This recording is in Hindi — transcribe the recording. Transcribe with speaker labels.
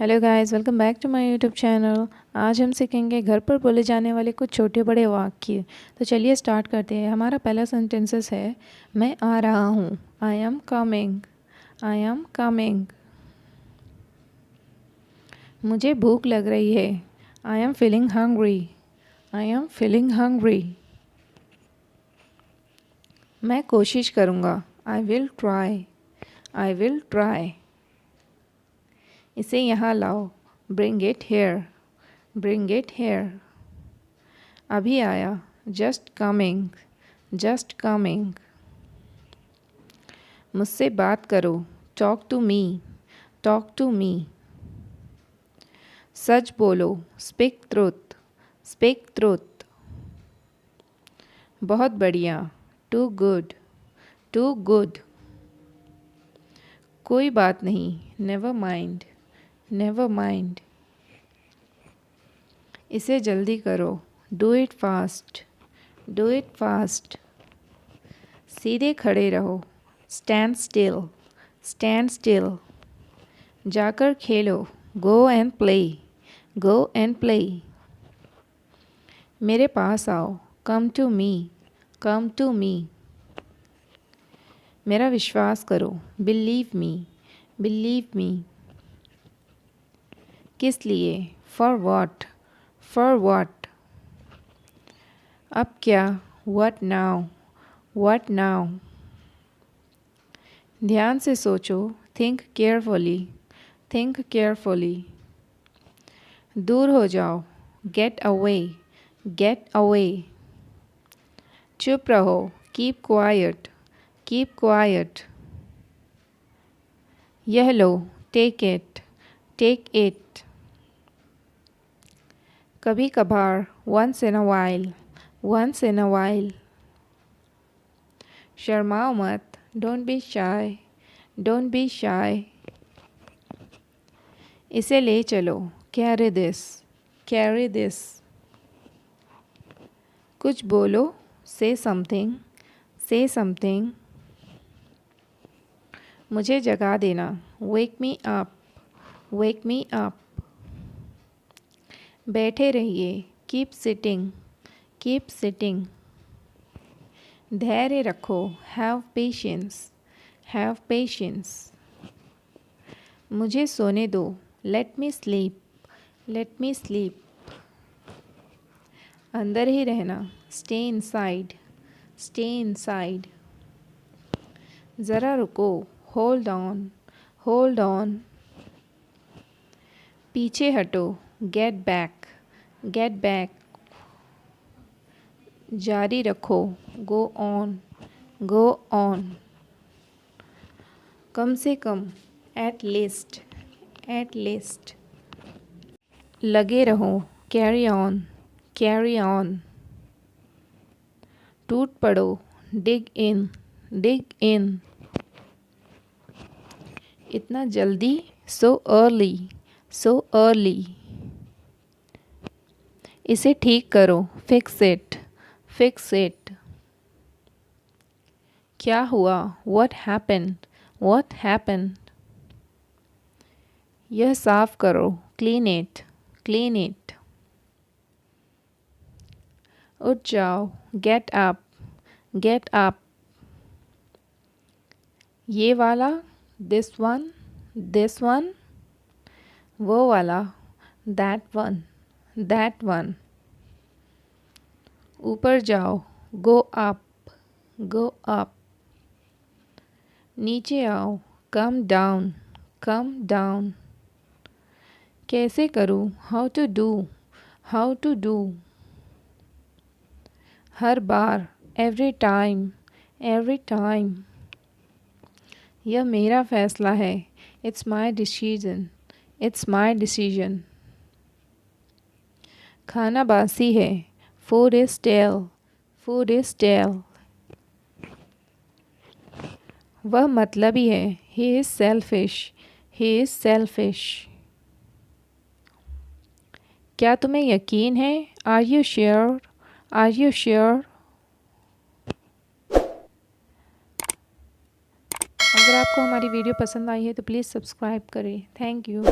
Speaker 1: Hello guys, welcome back to my YouTube channel. आज हम सीखेंगे घर पर बोले जाने वाले कुछ छोटे बड़े वाक्य। तो चलिए स्टार्ट करते हैं। हमारा पहला सेंटेंसेस है, मैं आ रहा हूँ। I am coming. I am coming. मुझे भूख लग रही है। I am feeling hungry. I am feeling hungry. मैं कोशिश करूँगा। I will try. I will try. इसे यहाँ लाओ। Bring it here. Bring it here. अभी आया। Just coming. Just coming. मुझसे बात करो। Talk to me. Talk to me. सच बोलो। Speak truth. Speak truth. बहुत बढ़िया। Too good. Too good. कोई बात नहीं। Never mind. Never mind. इसे जल्दी करो। Do it fast. Do it fast. सीधे खड़े रहो। Stand still. Stand still. जाकर खेलो। Go and play. Go and play. मेरे पास आओ। Come to me. Come to me. मेरा विश्वास करो। Believe me. Believe me. किस लिए? For what. For what. अब क्या? What now. What now. ध्यान से सोचो। Think carefully. Think carefully. दूर हो जाओ। Get away. Get away. चुप रहो। Keep quiet. Keep quiet. यह लो। Take it. Take it. कभी कभार। Once in a while. Once in a while. शर्माओ मत। Don't be shy. Don't be shy. इसे ले चलो। Carry this. Carry this. कुछ बोलो। Say something. Say something. मुझे जगा देना। Wake me up. Wake me up. बैठे रहिए। Keep sitting. Keep sitting. धैर्य रखो। Have patience. Have patience. मुझे सोने दो। Let me sleep. Let me sleep. अंदर ही रहना। Stay inside. Stay inside. ज़रा रुको। Hold on. Hold on. पीछे हटो। Get back. Get back. जारी रखो। Go on. Go on. कम से कम। At least. At least. लगे रहो। Carry on. Carry on. टूट पड़ो। Dig in. Dig in. इतना जल्दी। So early. So early. इसे ठीक करो। Fix it. Fix it. क्या हुआ? What happened. What happened. यह साफ करो। Clean it. Clean it. उठ जाओ। Get up. Get up. ये वाला। This one. This one. वो वाला। That one. That one. ऊपर जाओ। Go up. Go up. नीचे आओ। Come down. Come down. कैसे करूँ? How to do. How to do. हर बार। Every time. Every time. यह मेरा फैसला है। It's my decision. It's my decision. खाना बासी है। Food is stale. Food is stale. वह मतलबी है। ही is selfish. He is selfish. क्या तुम्हें यकीन है? Are you sure? Are you sure? अगर आपको हमारी वीडियो पसंद आई है तो प्लीज़ सब्सक्राइब करें। Thank you.